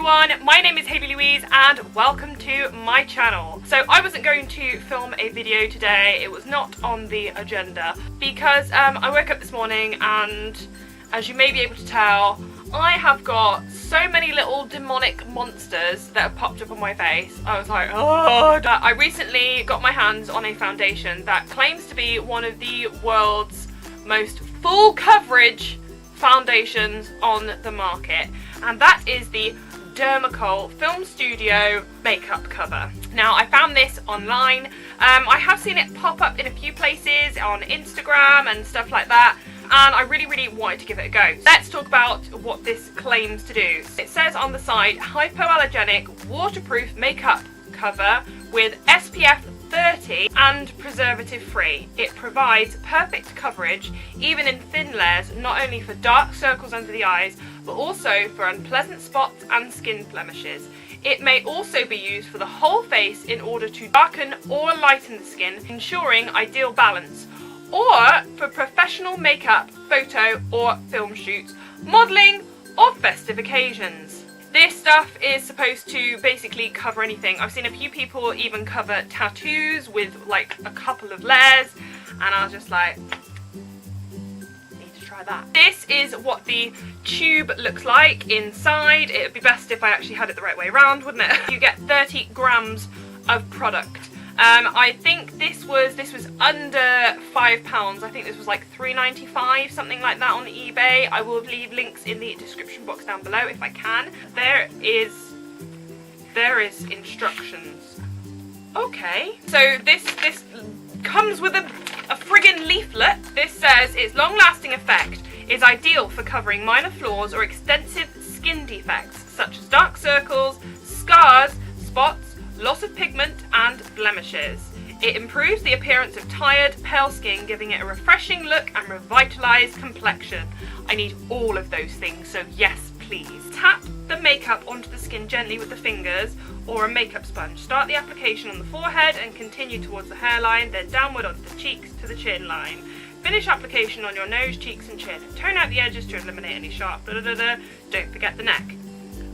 everyone, my name is Haley-Louise and welcome to my channel. So I wasn't going to film a video today, it was not on the agenda because I woke up this morning and as you may be able to tell, I have got so many little demonic monsters that have popped up on my face. I was like, oh. I recently got my hands on a foundation that claims to be one of the world's most full coverage foundations on the market, and that is the Dermacol Film Studio makeup cover. Now I found this online. I have seen it pop up in a few places on Instagram and stuff like that, and I really wanted to give it a go. Let's talk about what this claims to do. It says on the side, hypoallergenic waterproof makeup cover with SPF 30 and preservative free. It provides perfect coverage even in thin layers, not only for dark circles under the eyes but also for unpleasant spots and skin blemishes. It may also be used for the whole face in order to darken or lighten the skin, ensuring ideal balance, or for professional makeup, photo or film shoots, modelling or festive occasions. This stuff is supposed to basically cover anything. I've seen a few people even cover tattoos with like a couple of layers, and I was just like, need to try that. This is what the tube looks like inside. It would be best if I actually had it the right way around, wouldn't it? You get 30 grams of product. I think this was under £5. I think this was like £3.95, something like that on eBay. I will leave links in the description box down below if I can. There is instructions. Okay, so this comes with a friggin' leaflet. This says its long-lasting effect is ideal for covering minor flaws or extensive skin defects such as dark circles, scars, spots, loss of pigment and blemishes. It improves the appearance of tired, pale skin, giving it a refreshing look and revitalised complexion. I need all of those things, so yes please. Tap the makeup onto the skin gently with the fingers or a makeup sponge. Start the application on the forehead and continue towards the hairline, then downward onto the cheeks to the chin line. Finish application on your nose, cheeks and chin. Tone out the edges to eliminate any sharp Don't forget the neck.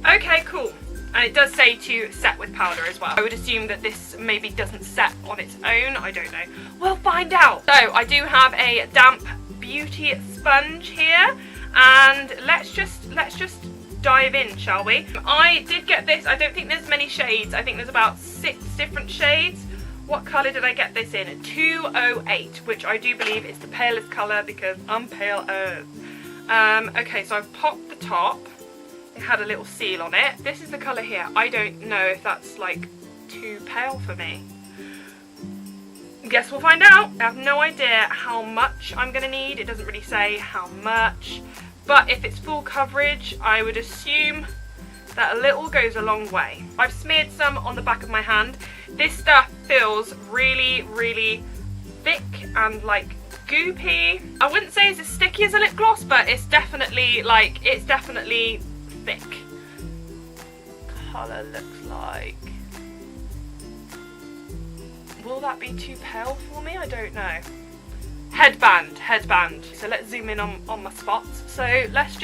Okay, cool. And it does say to set with powder as well. I would assume that this maybe doesn't set on its own. I don't know. We'll find out. So I do have a damp beauty sponge here, and let's just dive in, shall we? I did get this. I don't think there's many shades. I think there's about 6 different shades. What colour did I get this in? 208, which I do believe is the palest colour because I'm pale as. Okay, so I've popped the top. It had a little seal on it. This is the colour here. I don't know if that's like too pale for me. Guess we'll find out. I have no idea how much I'm going to need. It doesn't really say how much. But if it's full coverage, I would assume that a little goes a long way. I've smeared some on the back of my hand. This stuff feels really thick and like goopy. I wouldn't say it's as sticky as a lip gloss, but it's definitely thick. Colour looks like. Will that be too pale for me? I don't know. Headband. So let's zoom in on my spots. So let's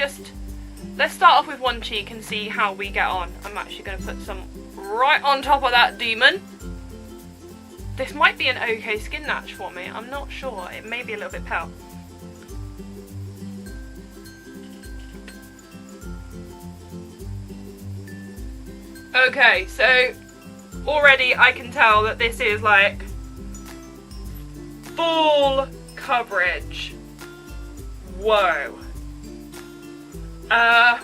start off with one cheek and see how we get on. I'm actually going to put some right on top of that demon. This might be an okay skin match for me. I'm not sure. It may be a little bit pale. Okay, so already I can tell that this is like full coverage. Whoa. Now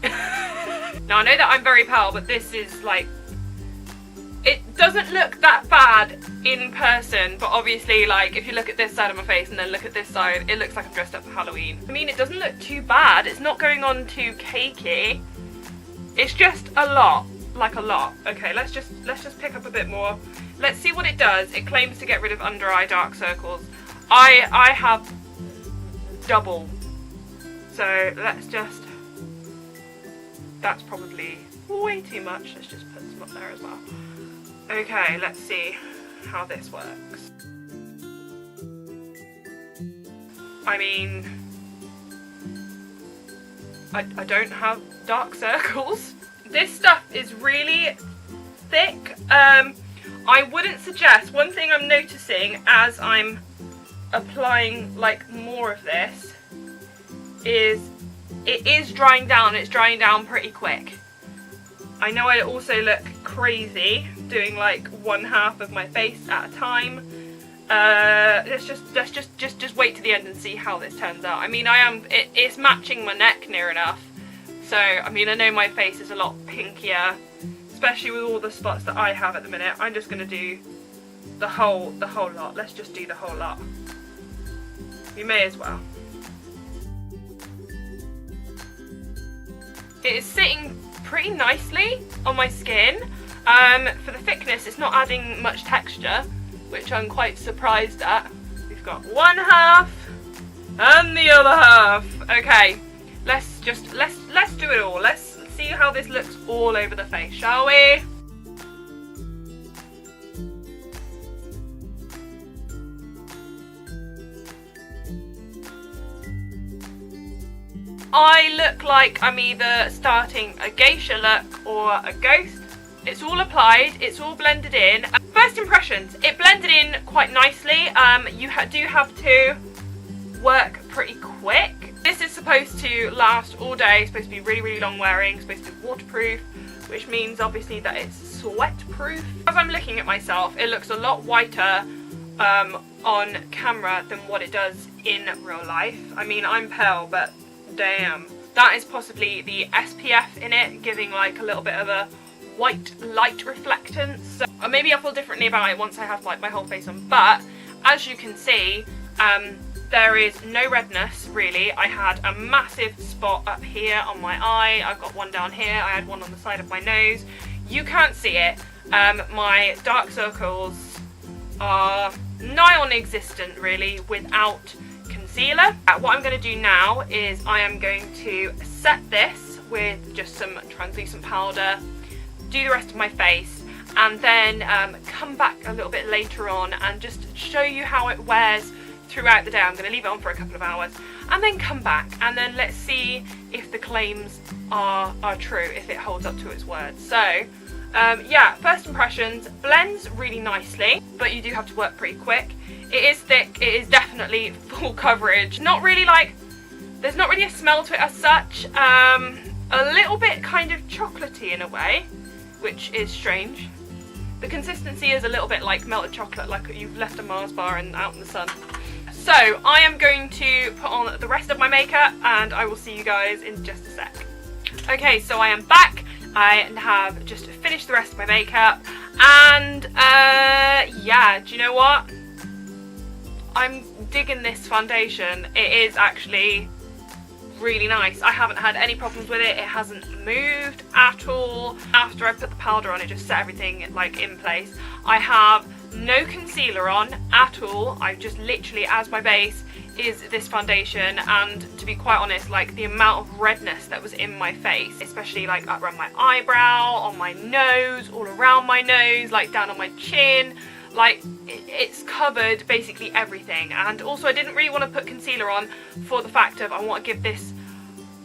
I know that I'm very pale, but this is like, it doesn't look that bad in person, but obviously like if you look at this side of my face and then look at this side, it looks like I'm dressed up for Halloween. I mean, it doesn't look too bad. It's not going on too cakey. It's just a lot, like a lot. Okay, let's just pick up a bit more. Let's see what it does. It claims to get rid of under eye dark circles. I have double. So let's just, that's probably way too much. Let's just put some up there as well. Okay, let's see how this works. I mean, I don't have dark circles. This stuff is really thick. I wouldn't suggest, one thing I'm noticing as I'm applying like more of this is it is drying down. It's drying down pretty quick. I know I also look crazy doing like one half of my face at a time. Let's just wait to the end and see how this turns out. I mean, it's matching my neck near enough. So, I mean, I know my face is a lot pinkier, especially with all the spots that I have at the minute. I'm just gonna do the whole lot. Let's just do the whole lot. You may as well. It is sitting pretty nicely on my skin. For the thickness, it's not adding much texture, which I'm quite surprised at. We've got one half and the other half. Okay, let's do it all. Let's see how this looks all over the face, shall we? I look like I'm either starting a geisha look or a ghost. It's all applied, it's all blended in. First impressions, it blended in quite nicely. You do have to work pretty quick. This is supposed to last all day, supposed to be really, really long wearing, supposed to be waterproof, which means obviously that it's sweat proof. As I'm looking at myself, it looks a lot whiter on camera than what it does in real life. I mean, I'm pale, but damn. That is possibly the SPF in it, giving like a little bit of a white light reflectance. So, or maybe I'll feel differently about it once I have like my whole face on, but as you can see, there is no redness really. I had a massive spot up here on my eye, I've got one down here, I had one on the side of my nose. You can't see it. My dark circles are nigh on-existent really without concealer. What I'm going to do now is I am going to set this with just some translucent powder, do the rest of my face, and then come back a little bit later on and just show you how it wears throughout the day. I'm going to leave it on for a couple of hours and then come back and then let's see if the claims are true, if it holds up to its word. So yeah, first impressions, blends really nicely, but you do have to work pretty quick. It is thick, it is definitely full coverage. Not really like, there's not really a smell to it as such. A little bit kind of chocolatey in a way, which is strange. The consistency is a little bit like melted chocolate, like you've left a Mars bar out in the sun. So I am going to put on the rest of my makeup and I will see you guys in just a sec. Okay, so I am back. I have just finished the rest of my makeup and yeah, do you know what? I'm digging this foundation. It is actually really nice. I haven't had any problems with it. It hasn't moved at all. After I put the powder on, it just set everything like in place. I have no concealer on at all. I just literally, as my base is this foundation, and to be quite honest, like the amount of redness that was in my face, especially like up around my eyebrow, on my nose, all around my nose, like down on my chin, like it's covered basically everything. And also I didn't really want to put concealer on for the fact of I want to give this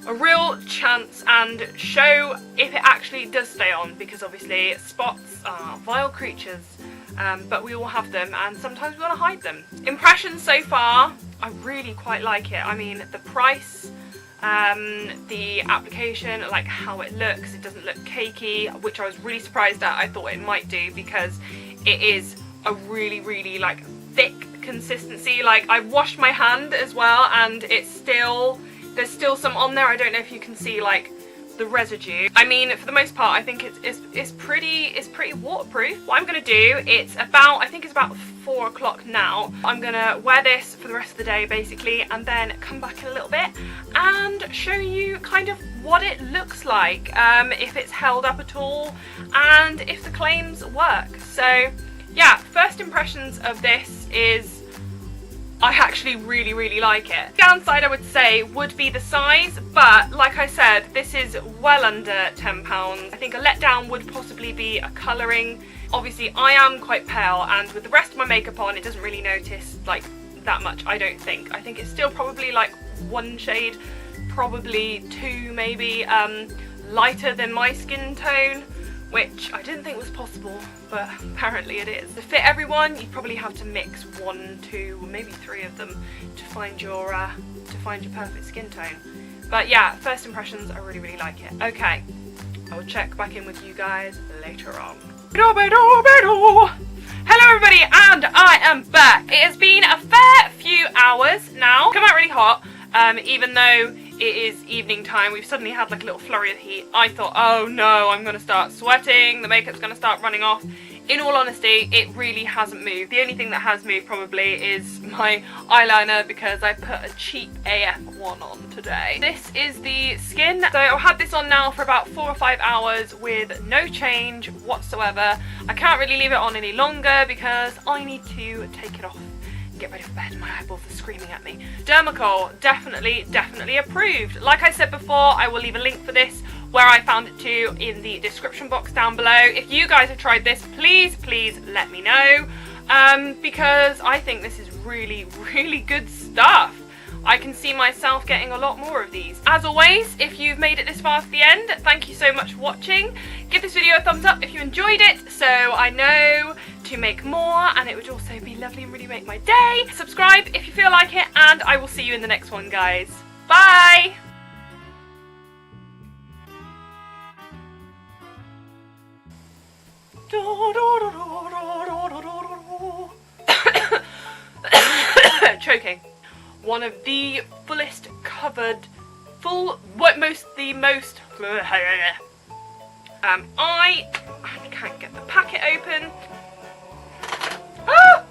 a real chance and show if it actually does stay on, because obviously spots are vile creatures, but we all have them and sometimes we want to hide them. Impressions so far, I really quite like it. I mean, the price, the application, like how it looks, it doesn't look cakey, which I was really surprised at. I thought it might do because it is a really, really like thick consistency. Like I've washed my hand as well and it's still, there's still some on there. I don't know if you can see like the residue. I mean, for the most part, I think it's pretty waterproof. What I'm gonna do, I think it's about 4 o'clock now. I'm gonna wear this for the rest of the day basically, and then come back in a little bit and show you kind of what it looks like, if it's held up at all, and if the claims work. So yeah, first impressions of this is I actually really, really like it. Downside I would say would be the size, but like I said, this is well under £10. I think a letdown would possibly be a colouring. Obviously I am quite pale, and with the rest of my makeup on it doesn't really notice like that much, I don't think. I think it's still probably like one shade probably 2 maybe lighter than my skin tone, which I didn't think was possible, but apparently it is. To fit everyone, you probably have to mix 1, 2, or maybe 3 of them to find your perfect skin tone. But yeah, first impressions, I really like it. Okay, I will check back in with you guys later on. Hello everybody, and I am back. It has been a fair few hours now. Come out really hot, even though it is evening time. We've suddenly had like a little flurry of heat. I thought, oh no, I'm gonna start sweating, the makeup's gonna start running off. In all honesty, it really hasn't moved. The only thing that has moved probably is my eyeliner, because I put a cheap AF one on today. This is the skin. So I've had this on now for about 4 or 5 hours with no change whatsoever. I can't really leave it on any longer because I need to take it off and get ready for bed. My eyeballs are screaming at me. Dermacol, definitely approved. Like I said before, I will leave a link for this where I found it too in the description box down below. If you guys have tried this, please let me know, because I think this is really good stuff. I can see myself getting a lot more of these. As always, if you've made it this far to the end, thank you so much for watching. Give this video a thumbs up if you enjoyed it, so I know to make more, and it would also be lovely and really make my day. Subscribe if you feel like it, and I will see you in the next one, guys. Bye! Choking. One of the fullest covered, the most I can't get the packet open. Ah!